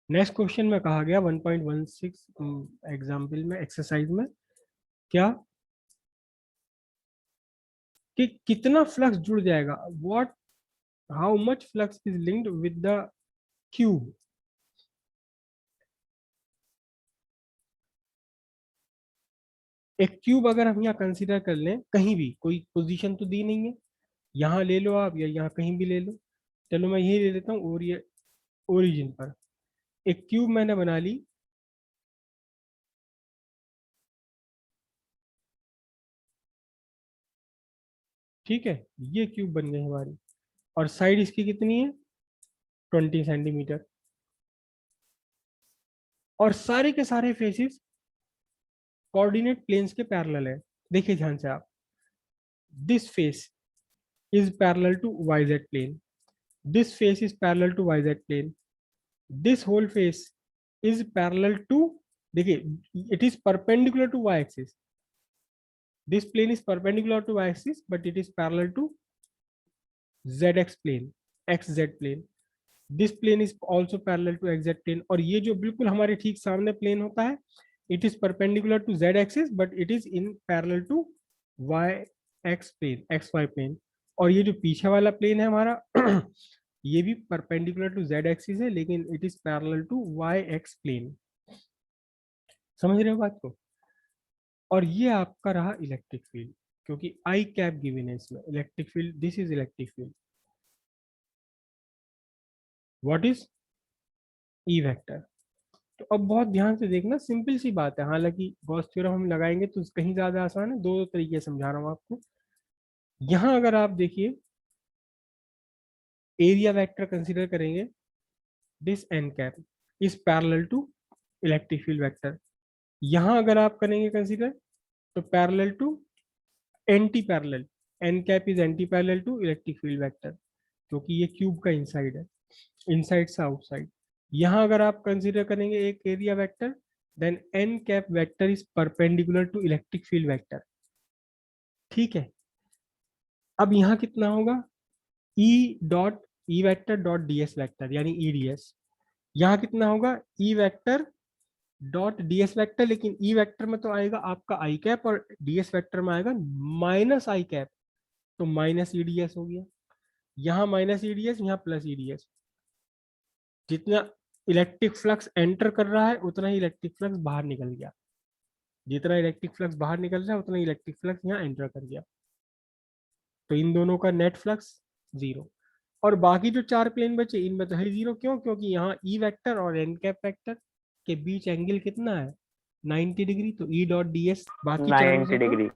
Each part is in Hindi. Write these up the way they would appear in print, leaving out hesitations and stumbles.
नेक्स्ट क्वेश्चन में कहा गया 1.16 एग्जाम्पल में एक्सरसाइज में क्या कि कितना फ्लक्स जुड़ जाएगा, what how much flux is linked with the cube. एक क्यूब अगर हम यहाँ कंसीडर कर लें, कहीं भी कोई पोजीशन तो दी नहीं है, यहाँ ले लो आप या यहाँ कहीं भी ले लो। चलो मैं यही ले लेता हूँ और ये ओरिजिन पर एक क्यूब मैंने बना ली। ठीक है, ये क्यूब बन गई हमारी और साइड इसकी कितनी है 20 सेंटीमीटर। और सारे के सारे फेसेस कोऑर्डिनेट प्लेन्स के पैरेलल है। देखिए ध्यान से आप, this face is parallel to yz plane, this face is parallel to yz plane, this whole face is parallel to, देखिए it is perpendicular to y axis, this plane is perpendicular to y axis but it is parallel to zx plane, xz plane, this plane is also parallel to xz plane। और ये जो बिल्कुल हमारे ठीक सामने प्लेन होता है, it is perpendicular to z axis but it is in parallel to y x plane, xy plane। और ये जो पीछे वाला प्लेन है हमारा ये भी परपेंडिकुलर टू जेड एक्सिस है लेकिन it is parallel to Y X plane. समझ रहे हो बात को। और ये आपका रहा इलेक्ट्रिक फील्ड, क्योंकि आई कैप गिवन है इसमें electric field, this is electric field. What is E vector. तो अब बहुत ध्यान से देखना, सिंपल सी बात है, हालांकि गॉस थ्योरम हम लगाएंगे तो कहीं ज्यादा आसान है, दो तरीके समझा रहा हूं आपको। यहां अगर आप देखिए एरिया वेक्टर कंसीडर करेंगे, this N cap is parallel to electric field vector. यहां अगर आप करेंगे कंसीडर तो parallel to anti parallel, N cap is anti parallel to electric field vector, क्योंकि ये क्यूब का इनसाइड है, इनसाइड से आउटसाइड। यहां अगर आप कंसीडर करेंगे एक area vector, then N cap vector is perpendicular to electric field vector. ठीक है, अब यहाँ कितना होगा E dot E vector dot D S vector यानी ई डी एस। यहाँ कितना होगा E vector dot DS vector, लेकिन ई वेक्टर में तो आएगा आपका आई कैप और डीएस वेक्टर में आएगा माइनस आई कैप, तो माइनस ईडीएस हो गया। यहाँ माइनस ईडीएस, यहाँ प्लस ईडीएस। जितना इलेक्ट्रिक फ्लक्स एंटर कर रहा है उतना ही इलेक्ट्रिक फ्लक्स बाहर निकल गया, जितना इलेक्ट्रिक फ्लक्स बाहर निकल रहा है उतना इलेक्ट्रिक फ्लक्स यहाँ एंटर कर गया। तो इन दोनों का नेट फ्लक्स जीरो। और बाकी जो चार प्लेन बचे इनमें तो है जीरो, क्यों, क्योंकि यहाँ ई वेक्टर और एन कैप वेक्टर के बीच एंगल कितना है 90 डिग्री, तो ई डॉट डी एस बाकी चारों 90 से तो डिग्री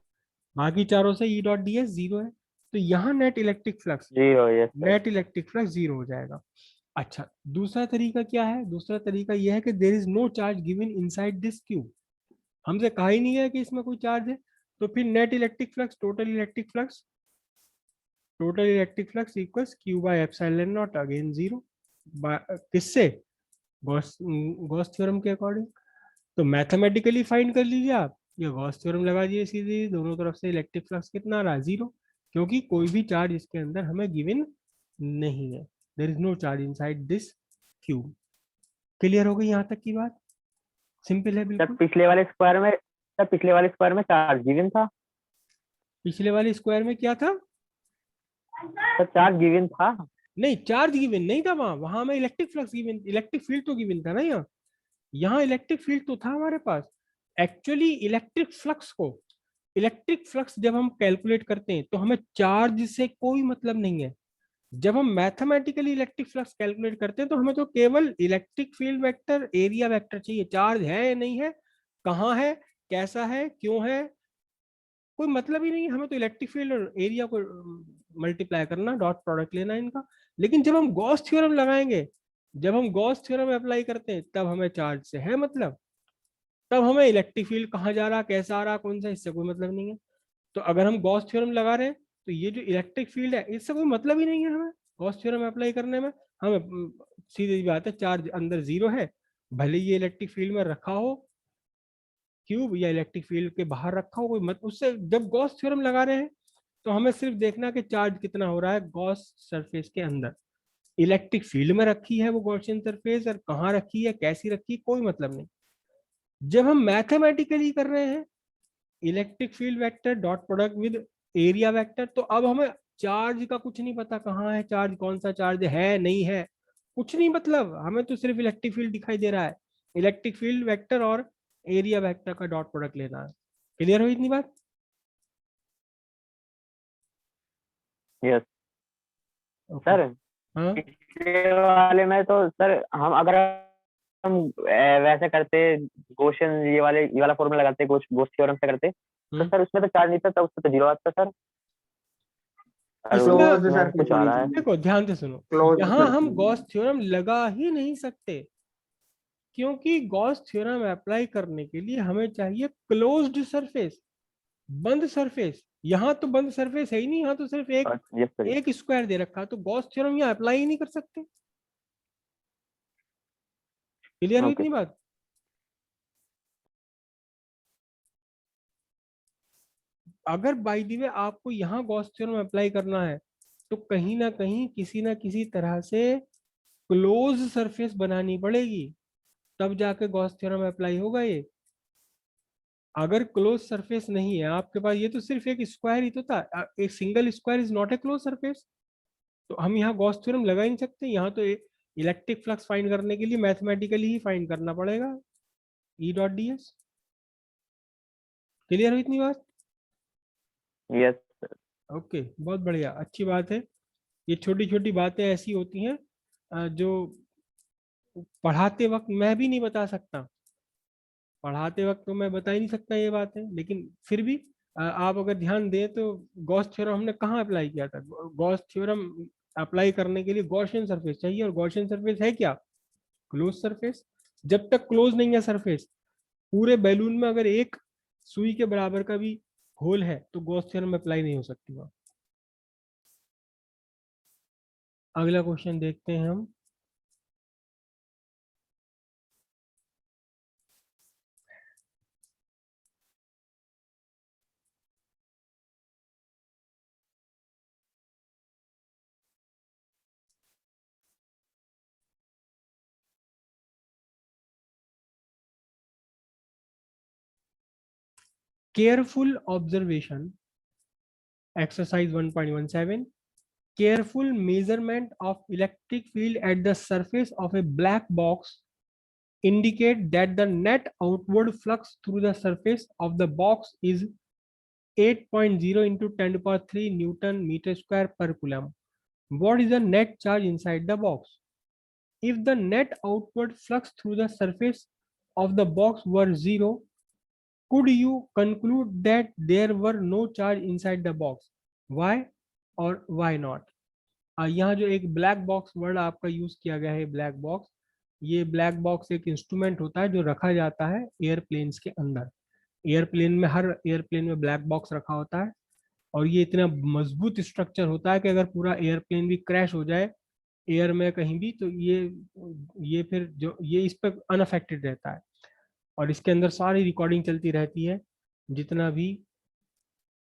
बाकी चारों से E dot D S zero है। तो यहाँ zero. Yes sir. Net electric flux zero हो जाएगा। अच्छा, दूसरा तरीका क्या है, दूसरा तरीका यह है कि there is no charge given inside this cube. हमसे कहा ही नहीं है कि इसमें कोई चार्ज है, तो फिर net electric flux, total electric flux equals Q by epsilon not, again zero. किससे, गॉस गॉस थ्योरम के अकॉर्डिंग। तो मैथमेटिकली फाइंड कर लीजिए आप, ये गॉस थ्योरम लगा दीजिए सीधे, दोनों तरफ से इलेक्ट्रिक फ्लक्स कितना आ रहा है जीरो, क्योंकि कोई भी चार्ज इसके अंदर हमें गिवन नहीं है, there is no charge inside this cube. Clear हो गई यहाँ तक की बात, सिंपल है सर बिल्कुल। पिछले वाले स्क्वायर में चार्ज गिवन था। पिछले वाले स्क्वायर में क्या था, सर चार्ज गिवन था। नहीं चार्ज गिवन नहीं था वहां, वहां में electric flux given, electric field तो गिवन था ना यहाँ, यहाँ इलेक्ट्रिक फील्ड तो था हमारे पास। एक्चुअली इलेक्ट्रिक फ्लक्स जब हम कैलकुलेट करते हैं तो हमें चार्ज से कोई मतलब नहीं है। जब हम मैथमेटिकली इलेक्ट्रिक फ्लक्स कैलकुलेट करते हैं तो हमें तो केवल electric field vector area vector चाहिए, चार्ज है या नहीं है, कहाँ है, कैसा है, क्यों है, कोई मतलब ही नहीं है। हमें तो इलेक्ट्रिक फील्ड और एरिया को मल्टीप्लाई करना, डॉट प्रोडक्ट लेना इनका। लेकिन जब हम गॉस थ्योरम लगाएंगे, जब हम गॉस थ्योरम अप्लाई करते हैं तब हमें चार्ज से है मतलब, तब हमें इलेक्ट्रिक फील्ड कहाँ जा रहा, कैसा आ रहा, कौन सा, इससे कोई मतलब नहीं है। तो अगर हम गॉस थ्योरम लगा रहे हैं तो ये जो इलेक्ट्रिक फील्ड है इससे कोई मतलब ही नहीं है हमें गॉस थ्योरम अप्लाई करने में। हमें सीधी बात है, चार्ज अंदर जीरो है, भले ये इलेक्ट्रिक फील्ड में रखा हो क्यूब या इलेक्ट्रिक फील्ड के बाहर रखा हो, कोई मत उससे, जब गॉस थ्योरम लगा रहे हैं तो हमें सिर्फ देखना कि चार्ज कितना हो रहा है गॉस सरफेस के अंदर, इलेक्ट्रिक फील्ड में रखी है वो गॉसियन सरफेस, और कहाँ रखी है, कैसी रखी है, कोई मतलब नहीं। जब हम मैथमेटिकली कर रहे हैं electric field vector dot product with area vector, तो अब हमें चार्ज का कुछ नहीं पता, कहाँ है चार्ज, कौन सा चार्ज है नहीं है, कुछ नहीं, मतलब हमें तो सिर्फ इलेक्ट्रिक फील्ड दिखाई दे रहा है। इलेक्ट्रिक फील्ड वेक्टर और एरिया वेक्टर का डॉट प्रोडक्ट लेना है। क्लियर हुई इतनी बात? Yes okay. सर। हाँ पिछले वाले में तो सर हम अगर हम वैसे करते, क्वेश्चन ये वाला फॉर्मूला लगाते, गोस थ्योरम से करते, तो सर उसमें तो चार्ज नहीं था, तब उसमें तो जीरो आता सर। और इसका क्लोज उसमें सरफेस कुछ आ होनी रहा है। चाहिए, देखो ध्यान से सुनो, क्लोज यहाँ हम सरफेस। गॉस थ्योरम लगा ही नहीं सकते, क्योंकि गॉस थ्योरम अप्लाई करने के लिए हमें चाहिए क्लोज्ड सरफेस, बंद सरफेस। यहाँ तो बंद सरफेस है ही नहीं, यहाँ तो सिर्फ एक यस सर। एक स्क्वायर दे रखा है, तो गॉस थ्योरम यहाँ अप्लाई ही नहीं कर सकते। क्लियर हुई ओके। इतनी बात? अगर बाय द वे आपको यहाँ गॉस थ्योरम अप्लाई करना है, तो कहीं ना कहीं किसी ना किसी तरह से क्लोज सरफेस बनानी पड़ेगी, तब जाके गॉस थ्योरम अप्लाई होगा ये। अगर क्लोज सरफेस नहीं है आपके पास, ये तो सिर्फ एक स्क्वायर ही तो था, एक single square is not a close surface, तो हम यहाँ गॉस थ्योरम लगा ही नहीं सकते। यहाँ तो इलेक्ट्रिक फ्लक्स फाइंड करने के लिए मैथमेटिकली ही फाइंड करना पड़ेगा, E dot D S. Clear हुई इतनी बात? यस ओके, बहुत बढ़िया, अच्छी बात है। ये छोटी छोटी बातें ऐसी होती हैं जो पढ़ाते वक्त मैं भी नहीं बता सकता, पढ़ाते वक्त तो मैं बता ही नहीं सकता ये बातें, लेकिन फिर भी आप अगर ध्यान दें तो गॉस थ्योरम हमने कहाँ अप्लाई किया था? गॉस थ्योरम अप्लाई करने के लिए गॉसियन सरफेस चाहिए, और गॉसियन सरफेस है क्या? Close surface. जब तक क्लोज नहीं है सरफेस, पूरे बैलून में अगर एक सुई के बराबर का भी होल है तो गॉस थ्योरम अप्लाई नहीं हो सकती वहां। अगला क्वेश्चन देखते हैं हम। Careful observation, exercise 1.17, careful measurement of electric field at the surface of a black box indicate that the net outward flux through the surface of the box is 8.0 into 10 to the power 3 Newton meter square per coulomb. What is the net charge inside the box? If the net outward flux through the surface of the box were zero, could you conclude that there were no charge inside the box? Why or why not? यहाँ जो एक ब्लैक बॉक्स वर्ड आपका यूज किया गया है, ब्लैक बॉक्स, ये ब्लैक बॉक्स एक इंस्ट्रूमेंट होता है जो रखा जाता है एयरप्लेन्स के अंदर। एयरप्लेन में, हर एयरप्लेन में ब्लैक बॉक्स रखा होता है, और ये इतना मजबूत स्ट्रक्चर होता है कि अगर पूरा एयरप्लेन भी क्रैश हो जाए एयर में कहीं भी, तो ये फिर जो ये इस पर अनअफेक्टेड रहता है, और इसके अंदर सारी रिकॉर्डिंग चलती रहती है, जितना भी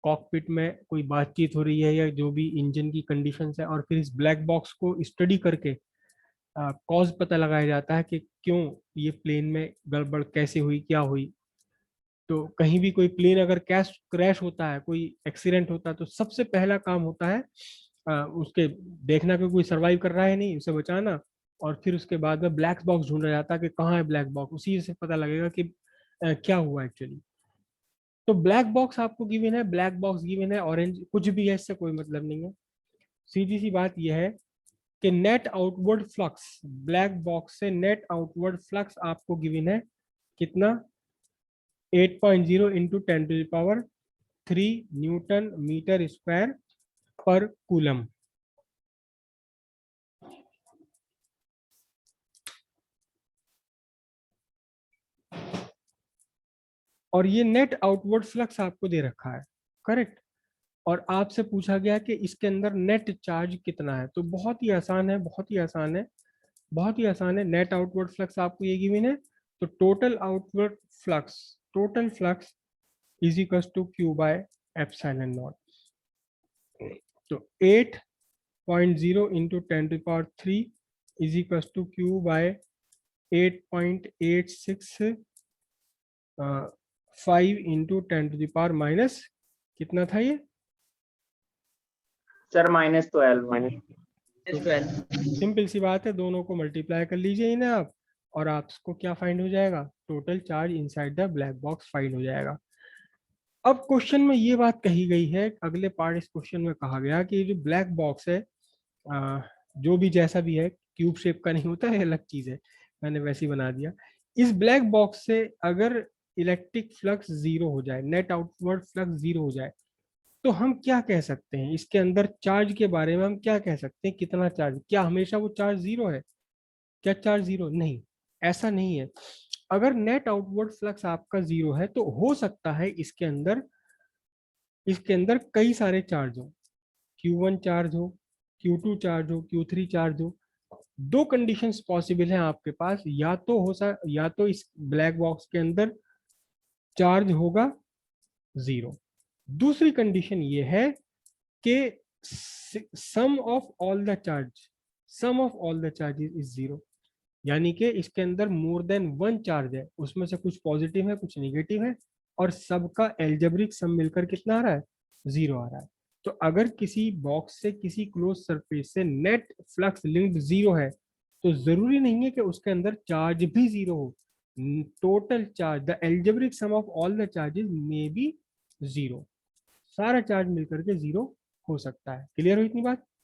कॉकपिट में कोई बातचीत हो रही है या जो भी इंजन की कंडीशंस है, और फिर इस ब्लैक बॉक्स को स्टडी करके कॉज पता लगाया जाता है कि क्यों ये प्लेन में गड़बड़ कैसे हुई, क्या हुई। तो कहीं भी कोई प्लेन अगर क्रैश होता है, कोई एक्सीडेंट होता है, तो सबसे पहला काम होता है उसके देखना कि कोई सरवाइव कर रहा है नहीं, उसे बचाना, और फिर उसके बाद में ब्लैक बॉक्स ढूंढा जाता है कि कहाँ है ब्लैक बॉक्स, उसी से पता लगेगा कि क्या हुआ एक्चुअली। तो ब्लैक बॉक्स आपको गिवन है, ब्लैक बॉक्स गिवन है, ऑरेंज कुछ भी है, इससे कोई मतलब नहीं है। सीधी सी बात यह है कि net outward flux, black box से नेट आउटवर्ड फ्लक्स आपको गिवन है कितना? 8.0 into 10 to the power 3 newton metre square पर कूलम। और ये नेट आउटवर्ड फ्लक्स आपको दे रखा है, करेक्ट। और आपसे पूछा गया कि इसके अंदर नेट चार्ज कितना है, तो बहुत ही आसान है, बहुत ही आसान है, बहुत ही आसान है। नेट आउटवर्ड फ्लक्स आपको ये गिवन है, तो total outward flux, total flux is equal to Q by epsilon naught. तो 0.0 into 10 to the power 3 is equals to q by 8.86 5 into 10 to the power minus कितना था ये सर -12 सिंपल सी बात है, दोनों को मल्टीप्लाई कर लीजिए इन्हें आप, और आपको क्या फाइंड हो जाएगा, total charge inside the black box find हो जाएगा। अब क्वेश्चन में ये बात कही गई है, अगले पार्ट इस क्वेश्चन में कहा गया कि जो ब्लैक बॉक्स है, जो भी जैसा भी है, क्यूब शेप का नहीं होता है, अलग चीज है, मैंने वैसे ही बना दिया। इस ब्लैक बॉक्स से अगर इलेक्ट्रिक फ्लक्स जीरो हो जाए, नेट आउटवर्ड फ्लक्स जीरो हो जाए, तो हम क्या कह सकते हैं इसके अंदर चार्ज के बारे में, हम क्या कह सकते हैं, कितना चार्ज, क्या हमेशा वो चार्ज जीरो है, क्या चार्ज जीरो नहीं, ऐसा नहीं है। अगर नेट आउटवर्ड फ्लक्स आपका जीरो है तो हो सकता है इसके अंदर कई सारे चार्ज हो, Q1 चार्ज हो, Q2 चार्ज हो, Q3 चार्ज हो। दो कंडीशंस पॉसिबल हैं आपके पास, या तो इस ब्लैक बॉक्स के अंदर चार्ज होगा जीरो, दूसरी कंडीशन ये है कि sum of all the charges is zero, यानी कि इसके अंदर मोर देन वन चार्ज है, उसमें से कुछ पॉजिटिव है कुछ निगेटिव है, और सबका एल्जेब्रिक सम मिलकर कितना आ रहा है, जीरो आ रहा है। तो अगर किसी बॉक्स से किसी क्लोज सरफेस से नेट फ्लक्स लिंक्ड जीरो है, तो जरूरी नहीं है कि उसके अंदर चार्ज भी जीरो हो, total charge the algebraic sum of all the charges may be zero, सारा चार्ज मिलकर के जीरो हो सकता है। क्लियर हुई इतनी बात?